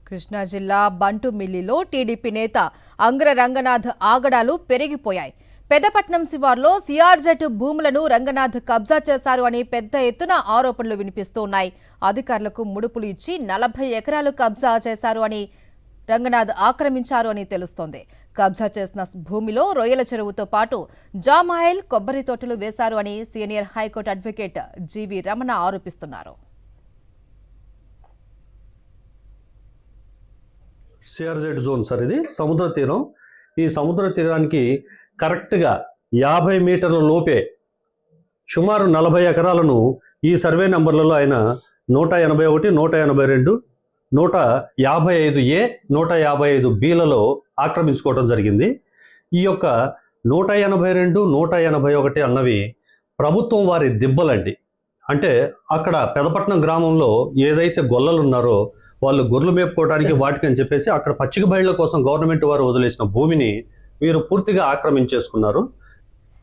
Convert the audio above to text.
కృష్ణా జిల్లా బంటుమిల్లిలో టీడీపీ నేత అంగ్ర రంగనాథ్ ఆగడాలు పెరిగిపోయాయి. పెదపట్నం శివార్లో సిఆర్జెడ్ భూములను రంగనాథ్ కబ్జా చేశారు అని పెద్ద ఎత్తున ఆరోపణలు వినిపిస్తున్నాయి. అధికారులకు ముడుపులు ఇచ్చి 40 ఎకరాలు కబ్జా చేశారు అని రంగనాథ్ ఆక్రమించారు అని తెలుస్తోంది. కబ్జా చేసిన భూమిలో రొయ్యల చెరువుతో పాటు జామాయిల్ కొబ్బరి తోటలు వేశారు అని సీనియర్ హైకోర్టు అడ్వకేట్ జీవి రమణ ఆరోపిస్తున్నారు. సిఆర్జెడ్ జోన్ సార్, ఇది సముద్ర తీరం. ఈ సముద్ర తీరానికి కరెక్ట్గా 50 మీటర్ల లోపే సుమారు 40 ఎకరాలను ఈ సర్వే నెంబర్లలో ఆయన 181, 182, 155A, 155Bలలో ఆక్రమించుకోవడం జరిగింది. ఈ యొక్క 182, 181 అన్నవి ప్రభుత్వం వారి దిబ్బలండి. అంటే అక్కడ పెదపట్నం గ్రామంలో ఏదైతే గొల్లలు ఉన్నారో వాళ్ళు గొర్రెలు మేపుకోవడానికి వాటికి అని చెప్పేసి అక్కడ పచ్చిక బయళ్ల కోసం గవర్నమెంట్ వారు వదిలేసిన భూమిని వీరు పూర్తిగా ఆక్రమించేసుకున్నారు.